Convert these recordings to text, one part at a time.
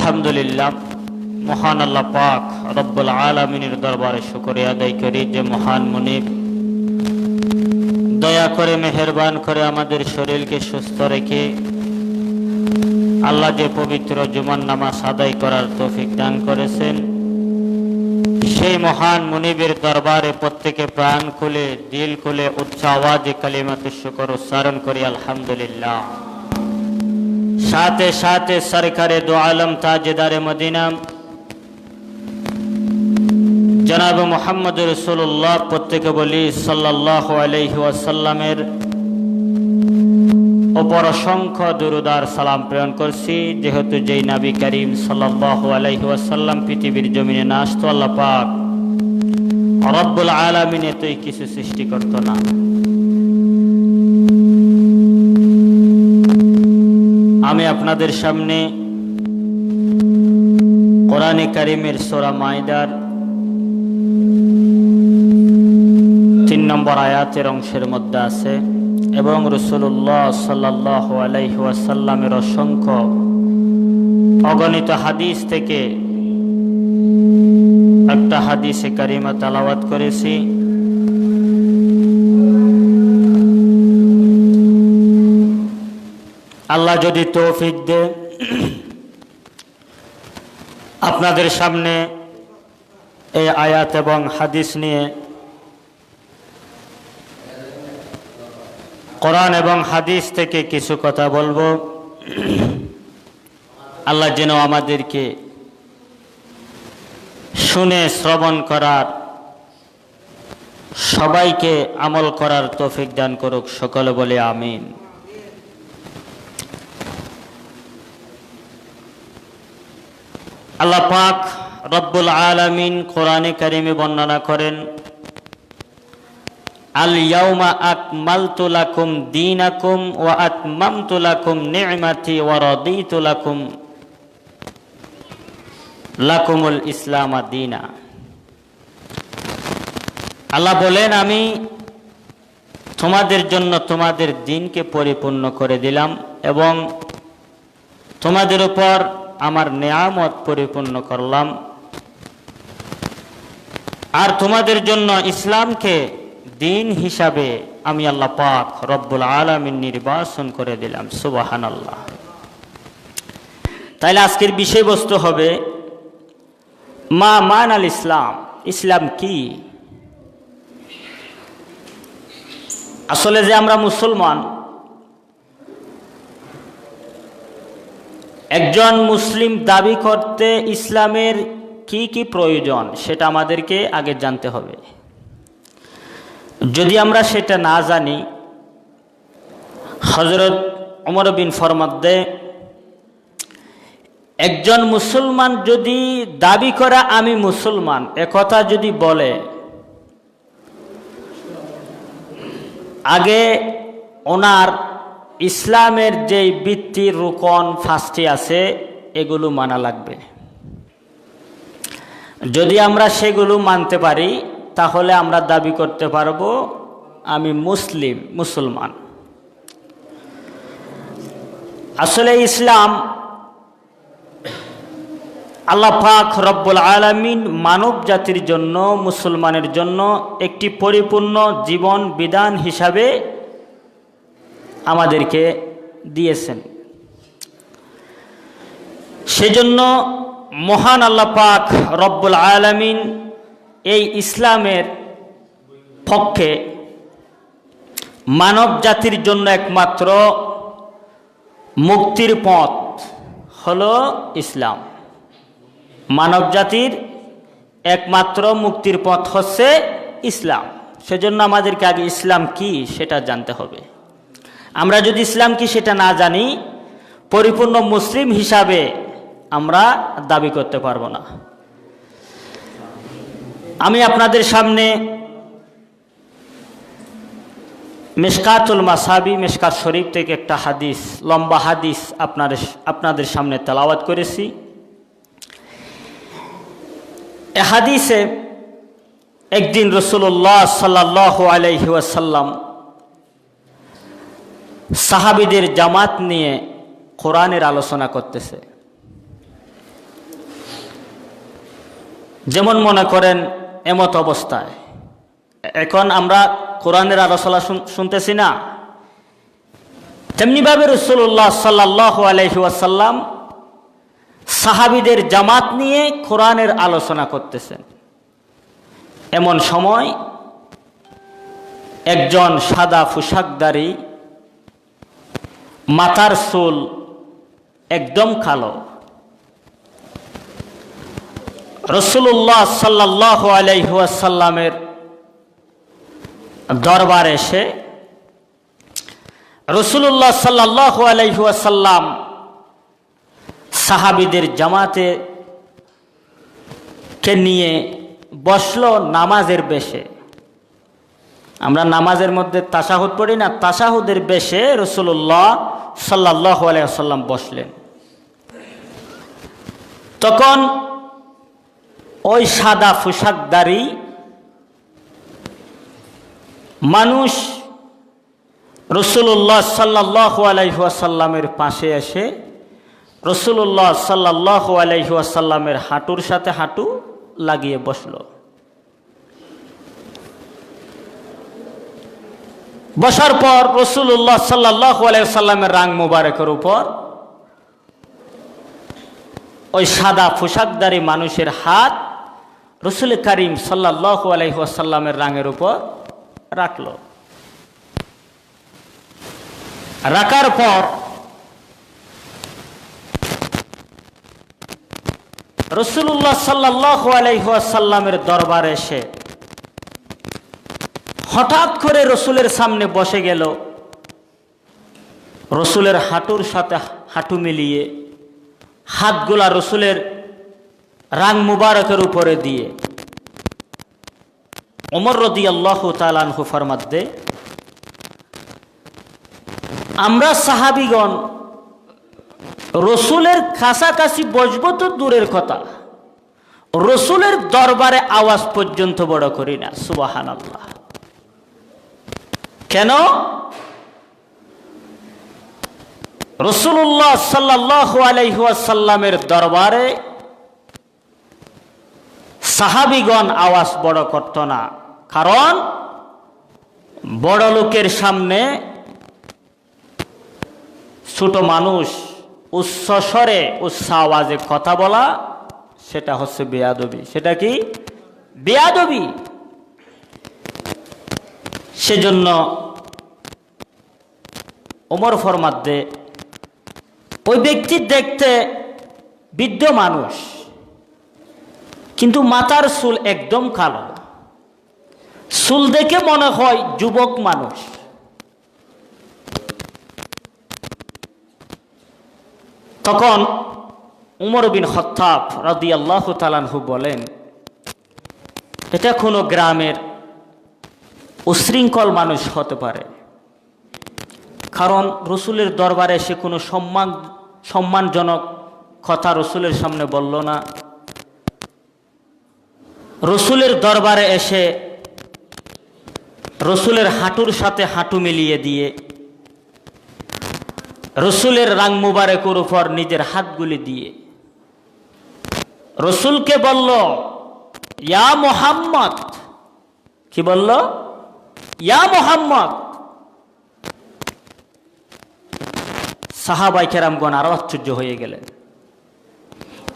আলহামদুলিল্লাহ, মহান আল্লাহ পাক রব্বুল আলামিনের দরবারে শুকরিয়া আদায় করি যে মহান মুনিব দয়া করে মেহেরবান করে আমাদের শরীরকে সুস্থ রেখে আল্লাহ যে পবিত্র জুমার নামাজ আদায় করার তৌফিক দান করেছেন, সেই মহান মুনিবের দরবারে প্রত্যেকে প্রাণ খুলে দিল খুলে উচ্চ আওয়াজে কালিমাতুশ শুকর উচ্চারণ করি আলহামদুলিল্লাহ। সাথে সাথে সরকারে দো আলম তাজেদারে মদিনা জনাব মুহাম্মদ রাসূলুল্লাহ প্রত্যেকে বলি সাল্লাল্লাহু আলাইহি ওয়াসাল্লামের উপর অসংখ্য দুরূদ আর সালাম প্রেরণ করছি, যেহেতু যেই নবী করিম সাল্লাল্লাহু আলাইহি ওয়াসাল্লাম পৃথিবীর জমিনে না আসতো, আল্লাহ পাক রব্বুল আলামিন এতই কিছু সৃষ্টি করত না। আমি আপনাদের সামনে কোরআনে কারীমের সূরা মাইদার 3 নম্বর আয়াতের অংশের মধ্যে আছে এবং রাসূলুল্লাহ সাল্লাল্লাহু আলাইহি ওয়াসাল্লামের অসংখ্য অগণিত হাদিস থেকে একটা হাদিসে কারিমা তেলাওয়াত করেছি। আল্লাহ যদি তৌফিক দেয় আপনাদের সামনে এই আয়াত এবং হাদিস নিয়ে কোরআন এবং হাদিস থেকে কিছু কথা বলবো। আল্লাহ যেন আমাদেরকে শুনে শ্রবণ করার, সবাইকে আমল করার তৌফিক দান করুক, সকলে বলে আমিন। আল্লাহ পাক রব্বুল আলামিন কোরআনে কারিমে বর্ণনা করেন, আল ইয়াউমা আকমালতু লাকুম দীনাকুম ওয়া আতমামতু লাকুম নি'মাতি ওয়া রাদিতু লাকুমুল ইসলাম দীনা। আল্লাহ বলেন, আমি তোমাদের জন্য তোমাদের দিনকে পরিপূর্ণ করে দিলাম এবং তোমাদের উপর আমার নেয়ামত পরিপূর্ণ করলাম, আর তোমাদের জন্য ইসলামকে দিন হিসাবে আমি আল্লাহ পাক রব্বুল আলামিন নির্বাচন করে দিলাম। সুবহানাল্লাহ। তাইলে আজকের বিষয়বস্তু হবে মা মানাল ইসলাম, ইসলাম কি? আসলে যে আমরা মুসলমান, একজন মুসলিম দাবি করতে ইসলামের কি কি প্রয়োজন সেটা আমাদেরকে আগে জানতে হবে। যদি আমরা সেটা না জানি, হযরত ওমর বিন ফরমাদ্দে একজন মুসলমান যদি দাবি করে আমি মুসলমান একথা যদি বলে, আগে ওনার ইসলামের যেই ভিত্তির রুকন 5টি আছে এগুলো মানা লাগবে। যদি আমরা সেগুলো মানতে পারি তাহলে আমরা দাবি করতে পারবো আমি মুসলমান। আসলে ইসলাম আল্লাহ পাক রব্বুল আলামিন মানব জাতির জন্য, মুসলমানের জন্য একটি পরিপূর্ণ জীবন বিধান হিসাবে আমাদেরকে দিয়েছেন। সেজন্য মহান আল্লাহ পাক রব্বুল আলামিন এই ইসলামের পক্ষে মানব জাতির জন্য একমাত্র মুক্তির পথ হলো ইসলাম। মানব জাতির একমাত্র মুক্তির পথ হচ্ছে ইসলাম। সেজন্য আমাদেরকে আগে ইসলাম কি সেটা জানতে হবে। আমরা যদি ইসলাম কি সেটা না জানি, পরিপূর্ণ মুসলিম হিসাবে আমরা দাবি করতে পারবো না। আমি আপনাদের সামনে মিশকাতুল মাসাবি, মিশকাত শরীফ থেকে একটা হাদিস, লম্বা হাদিস আপনাদের সামনে তেলাওয়াত করেছি। এ হাদিসে একদিন রাসূলুল্লাহ সাল্লাল্লাহু আলাইহি ওয়াসাল্লাম সাহাবীদের জামাত নিয়ে কোরআনের আলোচনা করতেছে। যেমন মনে করেন এমত অবস্থায় এখন আমরা কোরআনের আলোচনা শুনতেছি না, তেমনিভাবে রাসূলুল্লাহ সাল্লাল্লাহু আলাইহি ওয়াসাল্লাম সাহাবীদের জামাত নিয়ে কোরআনের আলোচনা করতেছেন। এমন সময় একজন সাদা পোশাকধারী, মাথার চুল একদম কালো, রাসূলুল্লাহ সাল্লাল্লাহু আলাইহি ওয়াসাল্লামের দরবারে এসে রাসূলুল্লাহ সাল্লাল্লাহু আলাইহি ওয়াসাল্লাম সাহাবীদের জামাতে কে নিয়ে বসলো নামাজের বেশে। আমরা নামাজের মধ্যে তাশাহুদ পড়ি না, তাশাহুদের বেশে রাসূলুল্লাহ সাল্লাল্লাহু আলাইহি ওয়াসাল্লাম বসলেন। তখন ওই সাদা পোশাকধারী মানুষ রাসূলুল্লাহ সাল্লাল্লাহু আলাইহি ওয়াসাল্লামের পাশে এসে রাসূলুল্লাহ সাল্লাল্লাহু আলাইহি ওয়াসাল্লামের হাঁটুর সাথে হাঁটু লাগিয়ে বসল। বসার পর রাসূলুল্লাহ সাল্লাল্লাহু আলাইহি ওয়াসাল্লামের রাং মুবারকের উপর ওই সাদা পোশাকধারী মানুষের হাত রাসূল করিম সাল্লাল্লাহু আলাইহি ওয়াসাল্লামের রাঙের উপর রাখলো। রাখার পর রাসূলুল্লাহ সাল্লাল্লাহু আলাইহি ওয়াসাল্লামের দরবারে এসে হঠাৎ করে রসুলের সামনে বসে গেল। রসুলের হাঁটুর সাথে হাঁটু মিলিয়ে হাতগুলা রসুলের রাং মুবারকের উপরে দিয়ে ওমর রাদিয়াল্লাহু তাআলা আনহু ফরমাতে, আমরা সাহাবীগণ রসুলের কাছাকাছি বসবো তো দূরের কথা, রসুলের দরবারে আওয়াজ পর্যন্ত বড় করি না। সুবহানাল্লাহ। কেন? রাসূলুল্লাহ সাল্লাল্লাহু আলাইহি ওয়াসাল্লামের দরবারে সাহাবীগণ আওয়াজ বড় করত না, কারণ বড় লোকের সামনে ছোট মানুষ উচ্চ স্বরে উচ্চ আওয়াজে কথা বলা সেটা হচ্ছে বেয়াদবি। সেটা কি? বেয়াদবি। সেজন্য ওমর ফরমাতে, ওই ব্যক্তি দেখতে বৃদ্ধ মানুষ, কিন্তু মাথার চুল একদম কালো, চুল দেখে মনে হয় যুবক মানুষ। তখন উমর বিন খাত্তাব রাদিয়াল্লাহু তাআলা আনহু বলেন, এটা কোনো গ্রামের উশৃঙ্খল মানুষ হতে পারে, কারণ রসুলের দরবারে এসে কোনো সম্মানজনক কথা রসুলের সামনে বলল না। রসুলের দরবারে এসে রসুলের হাঁটুর সাথে হাঁটু মিলিয়ে দিয়ে রসুলের রাং মুবারকের উপর নিজের হাতগুলি দিয়ে রসুলকে বলল, ইয়া মুহাম্মদ। কি বলল? ইয়া মুহাম্মদ। সাহাবায়ে কেরামগণ আরো আশ্চর্য হয়ে গেলেন।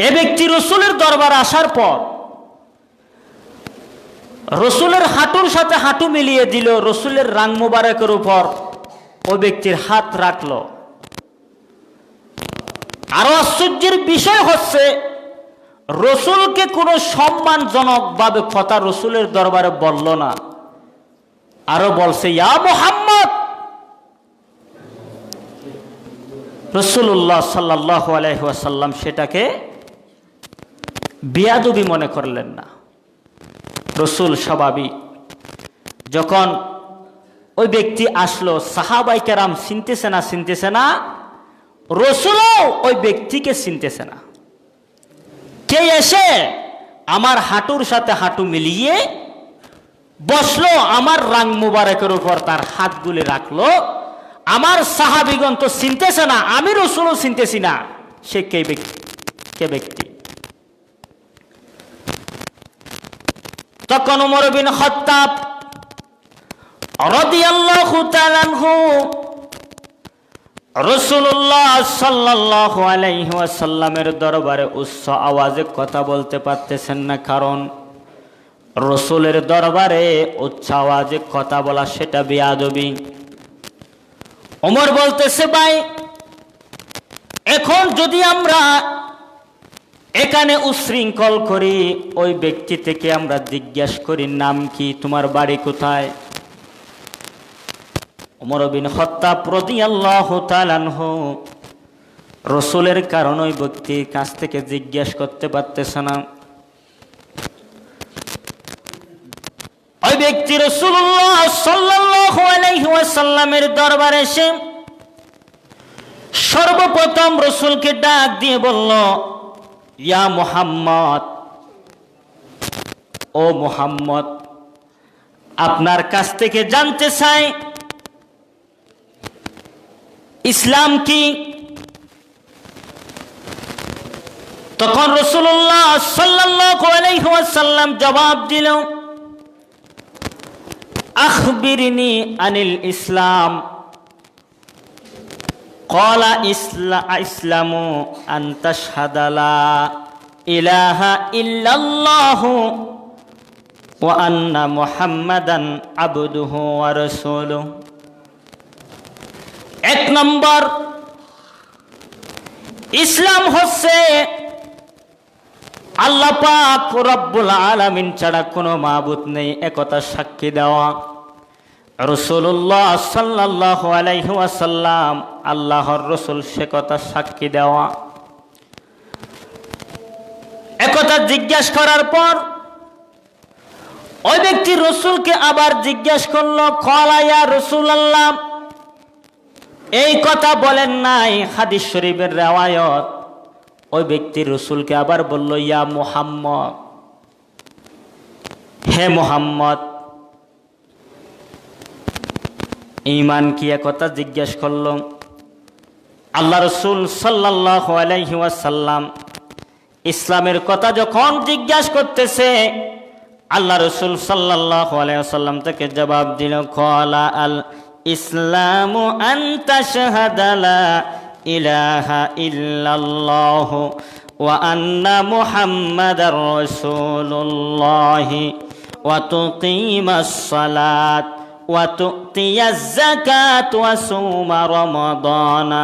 এ ব্যক্তি রসুলের দরবারে আসার পর রসুলের হাঁটুর সাথে হাঁটু মিলিয়ে দিল, রসুলের রাং মুবারকের উপর ওই ব্যক্তির হাত রাখলো। আরো আশ্চর্যের বিষয় হচ্ছে, রসুলকে কোনো সম্মানজনক ভাবে কথা রসুলের দরবারে বলল না, আরো বলছে ইয়া মুহাম্মদ। রাসূলুল্লাহ সাল্লাল্লাহু আলাইহি ওয়াসাল্লাম সেটাকে বেয়াদবি মনে করলেন না। রসুল স্বাভাবিক, যখন ওই ব্যক্তি আসলো, সাহাবায়ে কেরাম চিনতেছে না, রসুলও ওই ব্যক্তিকে চিনতেছে না। কে এসে আমার হাঁটুর সাথে হাঁটু মিলিয়ে বসলো, আমার রাং মুবারকের উপর তার হাতগুলি রাখলো। আমার সাহাবীগণ তো চিনতেছে না, আমি রসুলও চিনতেছি না, সে কে ব্যক্তি? তখন ওমর বিন খাত্তাব রাদিয়াল্লাহু তাআলা আনহু রাসূলুল্লাহ সাল্লাল্লাহু আলাইহি ওয়াসাল্লামের দরবারে উচ্চ আওয়াজে কথা বলতে পারতেছেন না, কারণ রাসূলের দরবারে উচ্চ আওয়াজে কথা বলা সেটা বেয়াদবি। ওমর বলতেছে, ভাই এখন যদি আমরা এখানে উশৃঙ্খল করি, ওই ব্যক্তি থেকে আমরা জিজ্ঞাসা করি নাম কি, তোমার বাড়ি কোথায়? ওমর বিন খাত্তাব রাদিয়াল্লাহু তাআলা আনহু রাসূলের কারণ ওই ব্যক্তির কাছ থেকে জিজ্ঞাসা করতে পারতেছে না। ওই ব্যক্তি রাসূলুল্লাহ সাল্লাল্লাহু আলাইহি ওয়াসাল্লামের দরবারে এসে সর্বপ্রথম রাসূলকে ডাক দিয়ে বলল, ইয়া মুহাম্মদ, ও মুহাম্মদ, আপনার কাছ থেকে জানতে চাই ইসলাম কি? তখন রাসূলুল্লাহ সাল্লাল্লাহু আলাইহি ওয়াসাল্লাম জবাব দিল, আখবিরনি আনিল ইসলাম। ক্বালা ইসলামু আন তাশহাদা লা ইলাহা ইল্লাল্লাহু ওয়া আন্না মুহাম্মাদান আবদুহু ওয়া রাসূলুহু। এক নম্বর ইসলাম হচ্ছে আল্লাহ পাক রব্বুল আলামিন ছাড়া কোনো মাবুদ নেই একথা সাক্ষী দেওয়া। রাসূলুল্লাহ সাল্লাল্লাহু আলাইহি ওয়াসাল্লাম আল্লাহর রাসূল সে কথা সাক্ষী দেওয়া। একথা জিজ্ঞাসা করার পর ওই ব্যক্তি রাসূলকে আবার জিজ্ঞাসা করলো, ক্বালা ইয়া রাসূলুল্লাহ, এই কথা বলেন নাই, হাদিস শরীফের রিওয়ায়াত। ওই ব্যক্তি রাসূলকে আবার বলল, ইয়া মুহাম্মদ, হে মুহাম্মদ, ঈমান কি একথা জিজ্ঞাসা করল। আল্লাহ রাসূল সাল্লাল্লাহু আলাইহি ওয়াসাল্লাম ইসলামের কথা যখন জিজ্ঞাসা করতেছে, আল্লাহ রাসূল সাল্লাল্লাহু আলাইহি ওয়াসাল্লাম তাকে জবাব দিল, ক্বালা আল ইসলামু আন তাশহাদা লা ইলাহা ইল্লাল্লাহু ওয়া আন্না মুহাম্মাদার রাসূলুল্লাহ ওয়া তুকিমাস সালাত ওয়া তুতিয়াজ যাকাত ওয়া সুমা রমাদানা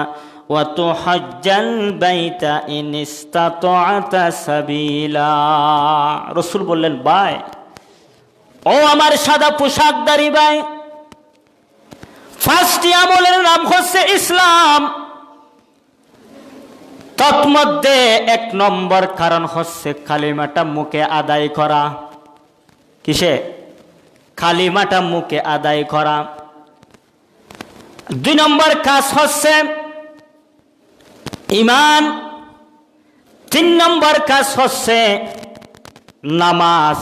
ওয়া তুহাজ্জাল বাইতা ইন ইসতাতা'তা সাবিলা। রাসূল বললেন, ভাই, ও আমার সাদা পোশাকধারী ভাই, ফার্স্টটি আমলের নাম হচ্ছে ইসলাম। তন্মধ্যে এক নম্বর কারণ হচ্ছে কালিমাটা মুখে আদায় করা। কিসে? কালিমাটা মুখে আদায় করা। দুই নম্বর কাজ হচ্ছে ঈমান। তিন নম্বর কাজ হচ্ছে নামাজ।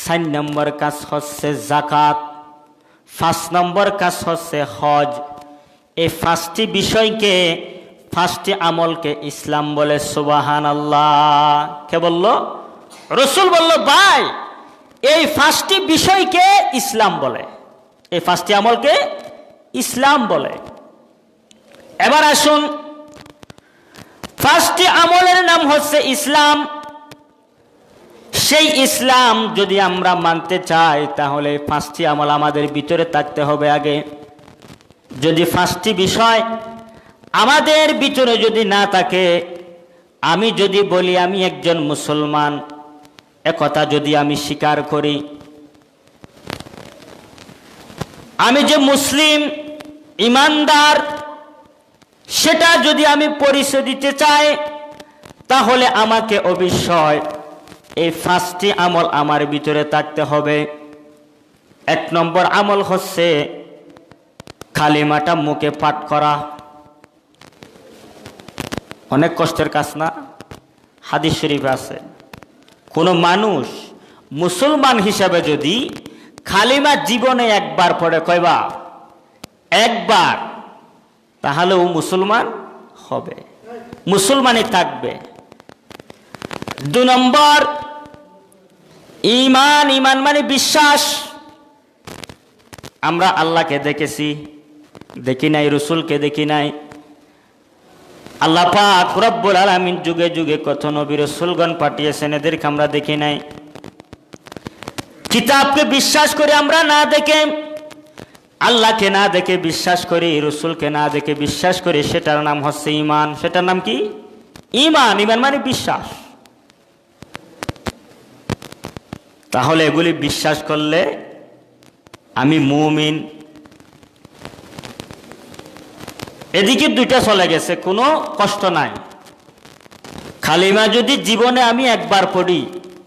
চার নম্বর কাজ হচ্ছে যাকাত। পাঁচ নম্বর কাজ হচ্ছে হজ। এই পাঁচটি বিষয়কে, পাঁচটি আমলকে ইসলাম বলে। সুবহানাল্লাহ। কে বলল? রাসূল বলল, ভাই, এই পাঁচটি বিষয়কে ইসলাম বলে, এই পাঁচটি আমলকে ইসলাম বলে। এবার আসুন, পাঁচটি আমলের নাম হচ্ছে ইসলাম। সেই ইসলাম যদি আমরা মানতে চাই তাহলে পাঁচটি আমল আমাদের ভিতরে থাকতে হবে আগে। যদি পাঁচটি বিষয় আমাদের ভিতরে যদি না থাকে, আমি যদি বলি আমি একজন মুসলমান, একথা যদি আমি স্বীকার করি, আমি যে মুসলিম ঈমানদার সেটা যদি আমি পরিচয় দিতে চাই, তাহলে আমাকে অবশ্যই এই পাঁচটি আমল আমার ভিতরে থাকতে হবে। এক নম্বর আমল হচ্ছে কালিমাটা মুখে পাঠ করা। অনেক কষ্টের কাজ না? হাদিস শরীফে আছে, কোনো মানুষ মুসলমান হিসাবে যদি কালিমা জীবনে একবার পড়ে, কয়বার? একবার, তাহলে ও মুসলমান হবে, মুসলমানই থাকবে। দুই নম্বর, ঈমান, ঈমান মানে বিশ্বাস। আমরা আল্লাহকে দেখেছি, দেখি নাই, রসুলকে দেখি নাই। আল্লাহ পাক রব্বুল আলামিন যুগে যুগে কত নবী রাসূলগণ পাঠিয়েছেন, এদেরকে আমরা দেখি নাই। কিতাবকে বিশ্বাস করে আমরা না দেখে, আল্লাহকে না দেখে বিশ্বাস করি, রসুলকে না দেখে বিশ্বাস করি, সেটার নাম হচ্ছে ঈমান। সেটার নাম কি? ঈমান। ঈমান মানে বিশ্বাস। তাহলে এগুলি বিশ্বাস করলে আমি মুমিন। এদিকে দুইটা চলে গেছে, কোনো কষ্ট নাই। কালিমা যদি জীবনে আমি একবার পড়ি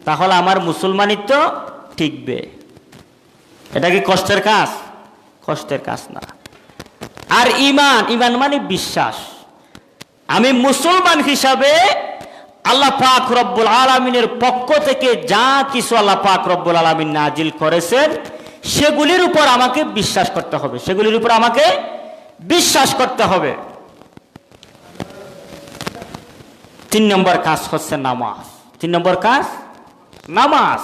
তাহলে আমার মুসলমানিত্ব টিকবে। এটা কি কষ্টের কাজ? কষ্টের কাজ না। আর ঈমান, ঈমান মানে বিশ্বাস। আমি মুসলমান হিসাবে আল্লাহ পাক রব্বুল আলামিনের পক্ষ থেকে যা কিছু আল্লাহ পাক রব্বুল আলামিন নাজিল করেছেন সেগুলির উপর আমাকে বিশ্বাস করতে হবে, সেগুলির উপর আমাকে বিশ্বাস করতে হবে। 3 নম্বর কাজ হচ্ছে নামাজ। 3 নম্বর কাজ নামাজ।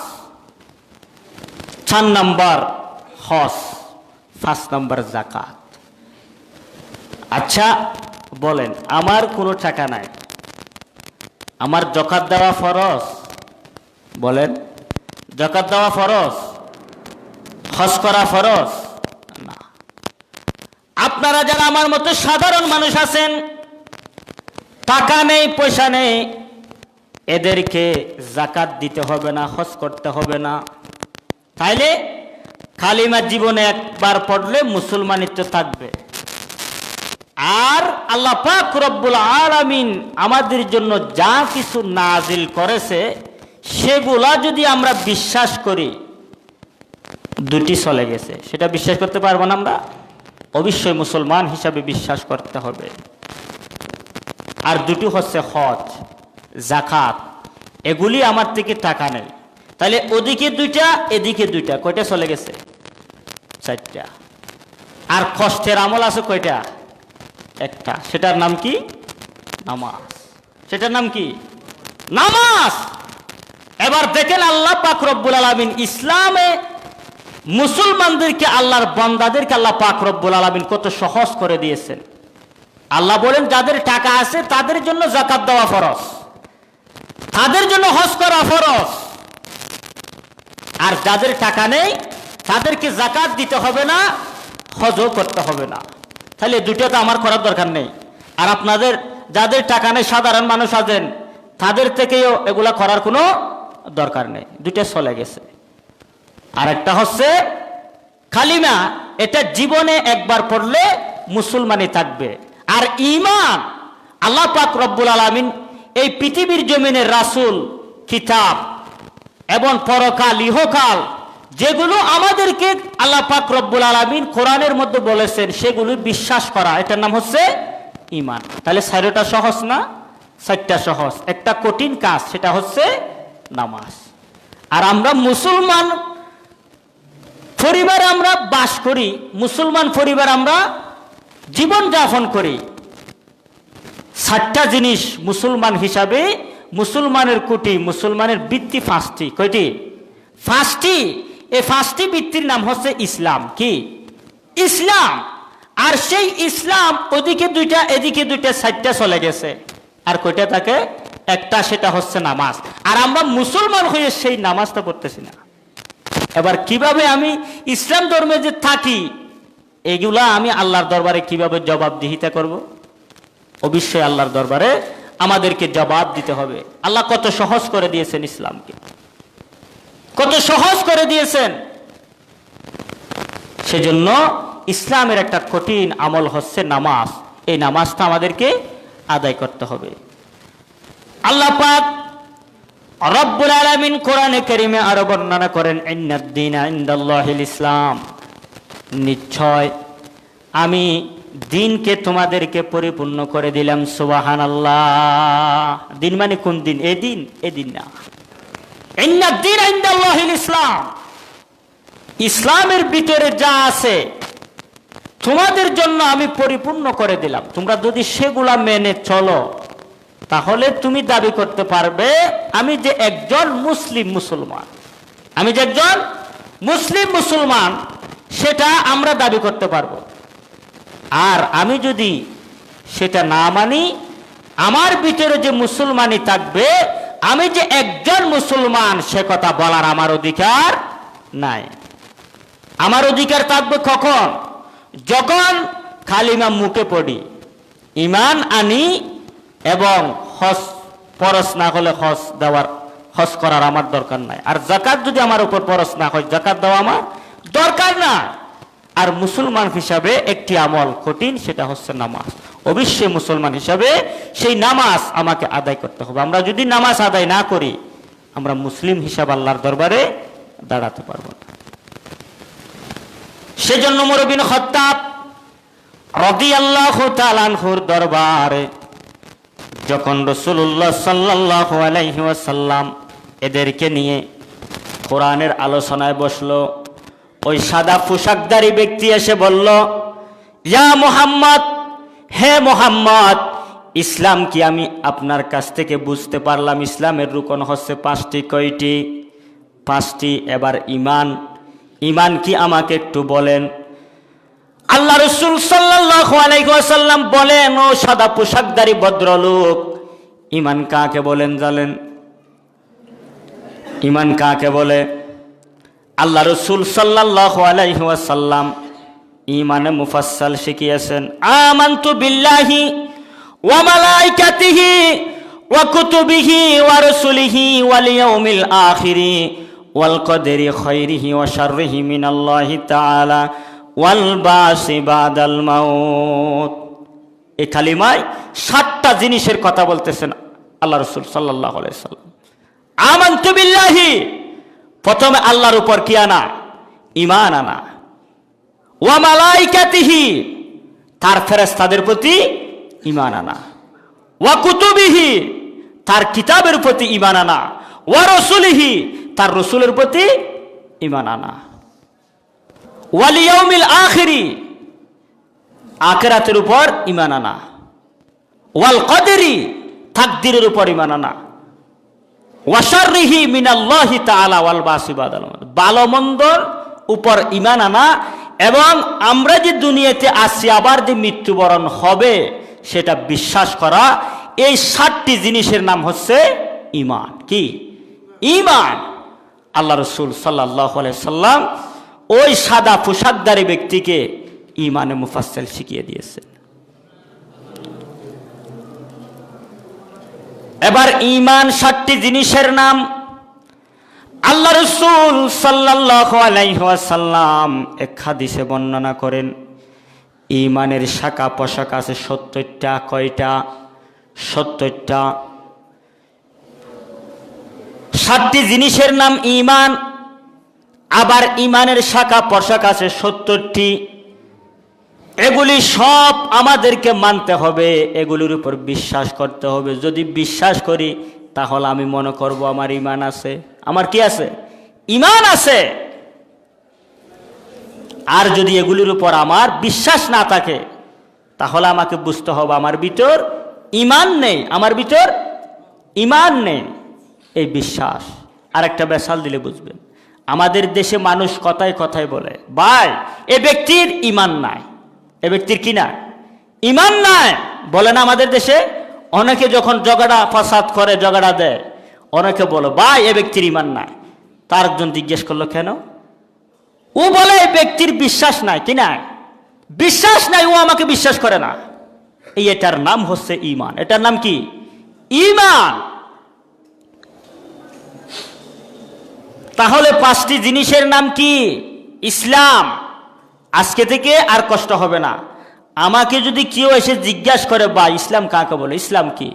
4 নম্বর হজ, 5 নম্বর যাকাত। আচ্ছা বলেন, আমার কোনো টাকা নাই, আমার যাকাত দেওয়া ফরজ? বলেন, যাকাত দেওয়া ফরজ? হজ করা ফরজ? না। আপনারা যারা আমার মতো সাধারণ মানুষ আছেন, টাকা নেই, পয়সা নেই, এদেরকে যাকাত দিতে হবে না, হজ করতে হবে না। তাইলে কালিমা জীবনে একবার পড়লে মুসলমানিত্ব থাকবে। আর আল্লাহ পাক রব্বুল আলামিন আমাদের জন্য যা কিছু নাজিল করেছে সেগুলা যদি আমরা বিশ্বাস করি, দুটি চলে গেছে। সেটা বিশ্বাস করতে পারবো না আমরা? অবশ্যই মুসলমান হিসাবে বিশ্বাস করতে হবে। আর দুটি হচ্ছে হজ, যাকাত। এগুলি আমার থেকে টাকা নেই, তাহলে ওদিকে দুইটা, এদিকে দুইটা, কয়টা চলে গেছে? 4টা। আর কষ্টের আমল আছে কয়টা? একটা। সেটার নাম কি? নামাজ। সেটার নাম কি? নামাজ। এবার দেখেন আল্লাহ পাক রব্বুল আলামিন ইসলামে মুসলমানদেরকে, আল্লাহর বান্দাদেরকে আল্লাহ পাক রব্বুল আলামিন কত সহজ করে দিয়েছেন। আল্লাহ বলেন যাদের টাকা আছে তাদের জন্য যাকাত দেওয়া ফরজ, তাদের জন্য হজ করা ফরজ। আর যাদের টাকা নেই তাদেরকে যাকাত দিতে হবে না, হজও করতে হবে না। তাহলে দুটো তো আমার করার দরকার নেই। আর আপনাদের যাদের টাকা নেই, সাধারণ মানুষ আছেন, তাদের থেকেও এগুলা করার কোনো দরকার নেই। দুটো চলে গেছে। আর একটা হচ্ছে কালিমা, এটা জীবনে একবার পড়লে মুসলমানই থাকবে। আর ঈমান, আল্লাহ পাক রব্বুল আলামিন এই পৃথিবীর জমিনে রাসূল, কিতাব এবং পরকাল, ইহকাল যেগুলো আমাদেরকে আল্লাহ পাক রব্বুল আলামিন কোরআনের মধ্যে বলেছেন সেগুলো বিশ্বাস করা, এটার নাম হচ্ছে ঈমান। তাহলে 4টা সহজ না? 4টা সহজ, একটা কঠিন কাজ, সেটা হচ্ছে নামাজ। আর আমরা মুসলমান পরিবারে আমরা বাস করি, মুসলমান পরিবার আমরা জীবন যাপন করি। 4টা জিনিস মুসলমান হিসাবে, মুসলমানের কুটি, মুসলমানের বৃত্তি 5টি। কয়টি? 5টি। এই 5টি বৃত্তির নাম হচ্ছে ইসলাম। কি? ইসলাম। আর সেই ইসলাম ওদিকে দুইটা, এদিকে দুইটা, 4টা চলে গেছে। আর কয়টা থাকে? একটা, সেটা হচ্ছে নামাজ। আর আমরা মুসলমান হয়ে সেই নামাজটা পড়তেছি না। এবার কিভাবে আমি ইসলাম ধর্মে যে থাকি, এগুলা আমি আল্লাহর দরবারে কিভাবে জবাবদিহিতা করব? অবশ্যই আল্লাহর দরবারে আমাদেরকে জবাব দিতে হবে। আল্লাহ কত সহজ করে দিয়েছেন ইসলামকে, কত সহজ করে দিয়েছেন। সেজন্য ইসলামের একটা কঠিন আমল হচ্ছে নামাজ। এই নামাজটা আমাদেরকে আদায় করতে হবে। আল্লাহ পাক রব্বুল আলামিন কোরআনে কারীমে আরো বর্ণনা করেন, ইন্নাদ-দীনা ইনদাল্লাহিল ইসলাম, নিশ্চয় আমি দিনকে তোমাদেরকে পরিপূর্ণ করে দিলাম। সুবহানাল্লাহ। দিন মানে কোন দিন? এই দিন, এই দিন না। ইন্নাদ-দীনা ইনদাল্লাহিল ইসলাম, ইসলামের ভিতরে যা আছে তোমাদের জন্য আমি পরিপূর্ণ করে দিলাম। তোমরা যদি সেগুলা মেনে চলো তাহলে তুমি দাবি করতে পারবে আমি যে একজন মুসলিম, মুসলমান। আমি যে একজন মুসলমান সেটা আমরা দাবি করতে পারবো। আর আমি যদি সেটা না মানি, আমার ভিতরে যে মুসলমানই থাকবে, আমি যে একজন মুসলমান সে কথা বলার আমার অধিকার নাই। আমার অধিকার থাকবে কখন? যখন কালিমা মুখে পড়ি, ঈমান আনি এবং হজ ফরজ না হলে হজ করার আমার দরকার নাই। আর যাকাত যদি আমার উপর ফরজ না হয়, যাকাত দেওয়া আমার দরকার না। আর মুসলমান হিসাবে একটি আমল কঠিন, সেটা হচ্ছে নামাজ। অবশ্যই মুসলমান হিসাবে সেই নামাজ আমাকে আদায় করতে হবে। আমরা যদি নামাজ আদায় না করি, আমরা মুসলিম হিসাব আল্লাহর দরবারে দাঁড়াতে পারবো না। সেজন্য ওমর বিন খাত্তাব রাদিয়াল্লাহু তাআলা আনহুর দরবারে যখন রাসূলুল্লাহ সাল্লাল্লাহু আলাইহি ওয়াসাল্লাম এদেরকে নিয়ে কোরআনের আলোচনায় বসলো, ওই সাদা পোশাকধারী ব্যক্তি এসে বলল, ইয়া মুহাম্মদ, হে মুহাম্মদ, ইসলাম কি? আমি আপনার কাছ থেকে বুঝতে পারলাম ইসলামের রুকন হচ্ছে 5টি। কয়টি? 5টি। এবার ঈমান কি আমাকে একটু বলেন। আল্লাহ রাসূল সাল্লাল্লাহু আলাইহি ওয়াসাল্লাম বলেন, ও সাদা পোশাকধারী ভদ্রলোক, ঈমান কাকে বলেন জানেন? ঈমান কাকে বলে? আল্লাহ রাসূল সাল্লাল্লাহু আলাইহি ওয়াসাল্লাম ঈমানে মুফাসসাল শিখিয়েছেন, আমানতু বিল্লাহি ওয়া মালাইকাতিহি ওয়া কুতুবিহি ওয়া রাসূলিহি ওয়াল ইয়াউমিল আখিরি ওয়াল কদরি খাইরিহি ওয়া শাররিহি মিনাল্লাহি তাআলা ওয়াল বাসি বাদাল মাউত। এই কালিমায় 7টা জিনিসের কথা বলতেছেন আল্লাহ রাসূল সাল্লাল্লাহু আলাইহি ওয়াসাল্লাম। আমানতু বিল্লাহি, প্রথমে আল্লাহর উপর কি আনা? ঈমান আনা। ওয়া মালাইকাতিহি, তার ফেরেশতাদের প্রতি ঈমান আনা। ওয়া কুতুবিহি, তার কিতাবের প্রতি ঈমান আনা। ওয়া রাসূলিহি, তার রাসূলের প্রতি ঈমান আনা। ওয়াল ইয়াউমিল আখিরি, আখিরাতের উপর ঈমান আনা। ওয়াল কদরি, তাকদীরের উপর ঈমান আনা। ওয়া শাররিহি মিনাল্লাহি তাআলা ওয়াল বাসি বাদাল মাউত, ভালো মন্দর উপর ঈমান আনা। এবং আমরা যে দুনিয়াতে আসি, আবার যে মৃত্যুবরণ হবে সেটা বিশ্বাস করা। এই 7টি জিনিসের নাম হচ্ছে ঈমান। কি? ঈমান। আল্লাহ রাসূল সাল্লাল্লাহু আলাইহি সাল্লাম ওই সাদা পোশাকধারী ব্যক্তিকে ঈমানে মুফাসসাল শিখিয়ে দিয়েছেন। এবার ঈমান 7টি জিনিসের নাম। আল্লাহ রাসূল সাল্লাল্লাহু আলাইহি ওয়াসাল্লাম এক হাদিসে বর্ণনা করেন, ঈমানের শাখা পোশাক আছে 70টা। কয়টা? 70টা। 7টি জিনিসের নাম ঈমান। আবার ঈমানের শাখা পোশাক আছে 70টি। এগুলি সব আমাদেরকে মানতে হবে, এগুলির উপর বিশ্বাস করতে হবে। যদি বিশ্বাস করি তাহলে আমি মনে করব আমার ঈমান আছে। আমার কি আছে? ঈমান আছে। আর যদি এগুলির উপর আমার বিশ্বাস না থাকে তাহলে আমাকে বুঝতে হবে আমার ভিতর ঈমান নেই, আমার ভিতর ঈমান নেই। এই বিশ্বাস। আরেকটা মিসাল দিলে বুঝবেন। আমাদের দেশে মানুষ কথায় কথায় বলে, ভাই এ ব্যক্তির ঈমান নাই। এ ব্যক্তির কি না? ঈমান নাই। বলে না আমাদের দেশে? অনেকে যখন ঝগড়া ফাসাদ করে, ঝগড়া দেয়, অনেকে বলে ভাই এ ব্যক্তির ঈমান নাই। তার একজন জিজ্ঞেস করলো কেন? ও বলে এই ব্যক্তির বিশ্বাস নাই। কি না? বিশ্বাস নাই, ও আমাকে বিশ্বাস করে না। এটার নাম হচ্ছে ঈমান। এটার নাম কি? ঈমান। তাহলে 5টি জিনিসের নাম কি? ইসলাম। আজকে থেকে আর কষ্ট হবে না। আমাকে যদি কেউ এসে জিজ্ঞাসা করে বা ইসলাম কাকে বলে, ইসলাম কি,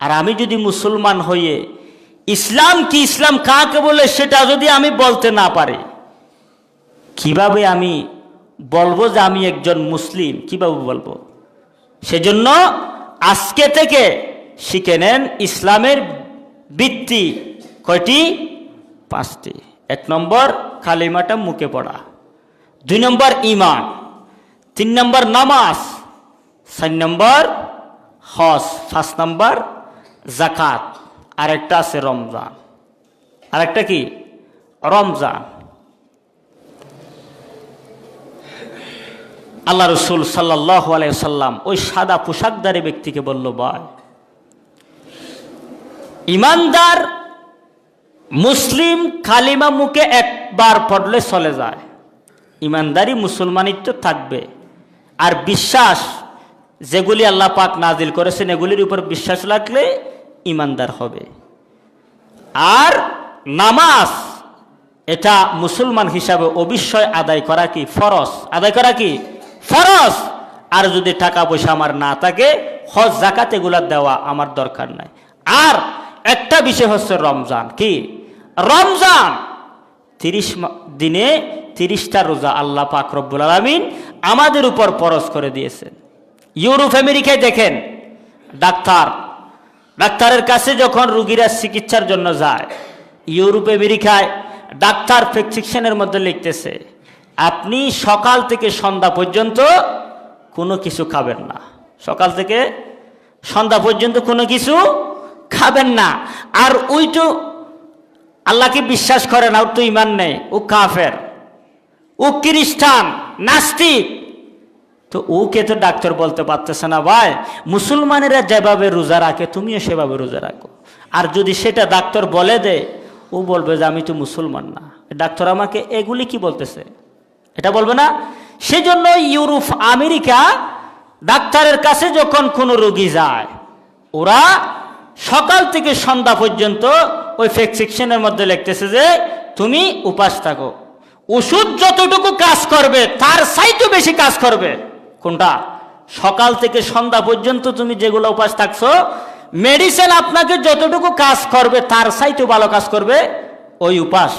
আর আমি যদি মুসলমান হয়ে ইসলাম কি, ইসলাম কাকে বলে সেটা যদি আমি বলতে না পারি, কিভাবে আমি বলবো যে আমি একজন মুসলিম? কিভাবে বলবো? সেজন্য আজকে থেকে শিখে নেন ইসলামের ভিত্তি কয়টি? 5টি। 1 নম্বর কালিমাটা মুখে পড়া, 2 নম্বর ঈমান, 3 নম্বর নামাজ, 4 নম্বর হজ, 5 নম্বর যাকাত, আরেকটা আছে রমজান। আরেকটা কি? রমজান। আল্লাহ রসুল সাল্লাল্লাহু আলাইহি ওয়াসাল্লাম ওই সাদা পোশাকধারী ব্যক্তিকে বলল, ভাই, ইমানদার মুসলিম কালিমা মুখে একবার পড়লে চলে যায়, ইমানদারি মুসলমানিত্ব থাকবে, আর বিশ্বাস যেগুলি আল্লাহ পাক নাজিল করেছেন এগুলির উপর বিশ্বাস রাখলে ইমানদার হবে। আর নামাজ এটা মুসলমান হিসাবে অবশ্যই আদায় করা কি ফরজ, আদায় করা কি ফরজ। আর যদি টাকা পয়সা আমার না থাকে, হজ যাকাত এগুলা দেওয়া আমার দরকার নাই। আর একটা বিষয় হচ্ছে রমজান। কি রমজান? 30 দিনে 30টা রোজা আল্লাহ পাক রব্বুল আলামিন আমাদের উপর ফরজ করে দিয়েছেন। ইউরোপ আমেরিকায় দেখেন, ডাক্তারের কাছে যখন রোগীরা চিকিৎসার জন্য যায়, ইউরোপ আমেরিকায় ডাক্তার প্রেসক্রিপশনের মধ্যে লিখতেছে, আপনি সকাল থেকে সন্ধ্যা পর্যন্ত কোনো কিছু খাবেন না, সকাল থেকে সন্ধ্যা পর্যন্ত কোনো কিছু খাবেন না। আর ওই তো আল্লাহকে বিশ্বাস করে না, ওর তো ইমান নেই, ও কাফের, ও খ্রিস্টান, নাস্তিক। তো ওকে তো ডাক্তার বলতে পারতেছে না, ভাই মুসলমানেরা যেভাবে রোজা রাখে তুমিও সেভাবে রোজা রাখো। আর যদি সেটা ডাক্তার বলে দেয়, ও বলবে যে আমি তো মুসলমান না, ডাক্তার আমাকে এগুলি কি বলতেছে, এটা বলবে না। সেজন্য ইউরোপ আমেরিকা ডাক্তারের কাছে যখন কোনো রোগী যায়, ওরা সকাল থেকে সন্ধ্যা পর্যন্ত ওই প্রেসক্রিপশনের মধ্যে লিখতেছে যে তুমি উপাস থাকো। ওষুধ যতটুকু কাজ করবে তার চাইতে বেশি কাজ করবে কোনটা? সকাল থেকে সন্ধ্যা পর্যন্ত তুমি যেগুলো উপাস থাকছো, মেডিসিন আপনাকে যতটুকু কাজ করবে তার চাইতে ভালো কাজ করবে ওই উপাস।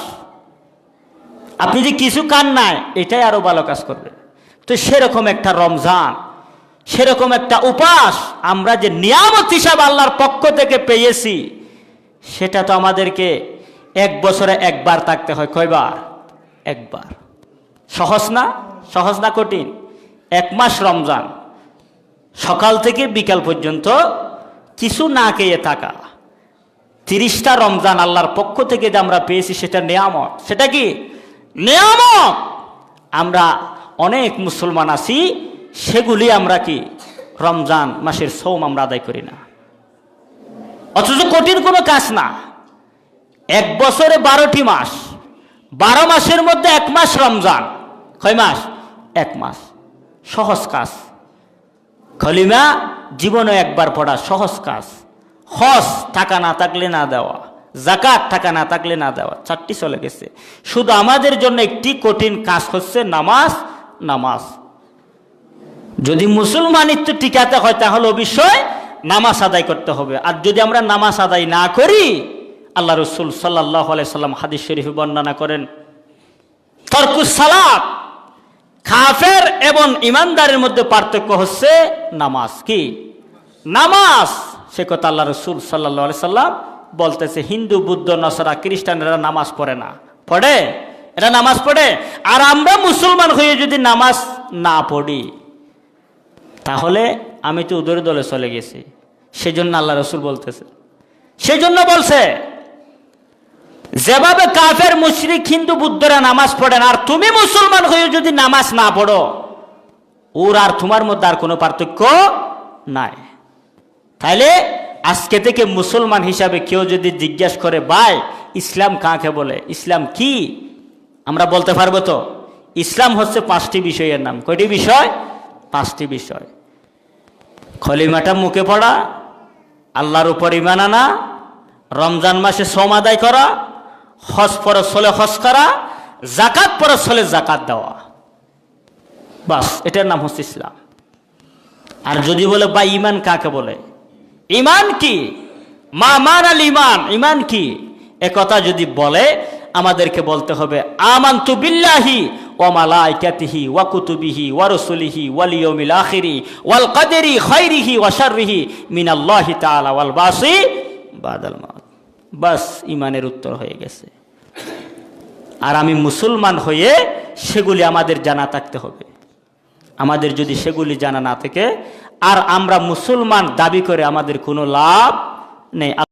আপনি যে কিছু খান নাই, এটাই আরো ভালো কাজ করবে। তো সেরকম একটা রমজান, সেরকম একটা উপাস আমরা যে নিয়ামত হিসাবে আল্লাহর পক্ষ থেকে পেয়েছি, সেটা তো আমাদেরকে 1 বছরে একবার থাকতে হয়। কয়বার? একবার। সহজ না? সহজ না কঠিন? 1 মাস রমজান, সকাল থেকে বিকাল পর্যন্ত কিছু না খেয়ে থাকা, 30টা রমজান আল্লাহর পক্ষ থেকে যে আমরা পেয়েছি, সেটা নিয়ামত। সেটা কি নিয়ামত? আমরা অনেক মুসলমান আছি, সেগুলি আমরা কি রমজান মাসের সওম আমরা আদায় করি না। অথচ কঠিন কোনো কাজ না। 1 বছরে 12টি মাস, 12 মাসের মধ্যে 1 মাস রমজান। কয় মাস? 1 মাস। সহজ কাজ। কলিমা জীবনে একবার পড়া সহজ কাজ। হজ টাকা না থাকলে না দেওয়া, যাকাত টাকা না থাকলে না দেওয়া, 4টি চলে গেছে। শুধু আমাদের জন্য একটি কঠিন কাজ হচ্ছে নামাজ। নামাজ যদি মুসলমানিত্ব টিকাতে হয়, তাহলে অবশ্যই নামাজ আদায় করতে হবে। আর যদি আমরা নামাজ আদায় না করি, আল্লাহ রসুল সাল্লাল্লাহু আলাইহি সাল্লাম হাদিস শরীফে বর্ণনা করেন, তরকুস সালাত, কাফের এবং ইমানদারের মধ্যে পার্থক্য হচ্ছে নামাজ। কি নামাজ? সে কথা আল্লাহ রসুল সাল্লাল্লাহু আলাইহি সাল্লাম বলতেছে, হিন্দু, বৌদ্ধ, নসরা, খ্রিস্টানেরা নামাজ পড়ে না। পড়ে? এরা নামাজ পড়ে। আর আমরা মুসলমান হয়ে যদি নামাজ না পড়ি, তাহলে আমি তো ওদের দলে চলে গেছি। সেজন্য আল্লাহ রসুল বলতেছে, সেজন্য বলছে, যেভাবে কাফের, মুশরিক, হিন্দু, বুদ্ধরা নামাজ পড়েন, আর তুমি মুসলমান হয়ে যদি নামাজ না পড়ো, ওর আর তোমার মধ্যে আর কোনো পার্থক্য নাই। তাইলে আজকে থেকে মুসলমান হিসাবে কেউ যদি জিজ্ঞেস করে, ভাই ইসলাম কাকে বলে, ইসলাম কি, আমরা বলতে পারবো তো? ইসলাম হচ্ছে 5টি বিষয়ের নাম। কয়টি বিষয়? 5টি বিষয়। কলিমাটা মুখে পড়া, আল্লাহর উপর ঈমান আনা, রমজান মাসে সওম আদায় করা, হজ ফরজ হলে হজ করা, যাকাত ফরজ হলে যাকাত দেওয়া। বাস, এটার নাম হচ্ছে ইসলাম। আর যদি বলে ভাই ঈমান কাকে বলে, ঈমান কি, মা মানাল ঈমান, ঈমান কি, একথা যদি বলে, আমাদেরকে বলতে হবে আমানতু বিল্লাহি ওয়া মালাইকাতিহি ওয়া কুতুবিহি ওয়া রাসূলিহি ওয়াল ইয়াউমিল আখিরি ওয়াল কদরি খাইরিহি ওয়া শাররিহি মিনাল্লাহি তাআলা ওয়াল বাসি বাদাল মাউত। বাস, ঈমানের উত্তর হয়ে গেছে। আর আমি মুসলমান হয়ে সেগুলি আমাদের জানা থাকতে হবে। আমাদের যদি সেগুলি জানা না থাকে, আর আমরা মুসলমান দাবি করে আমাদের কোনো লাভ নেই।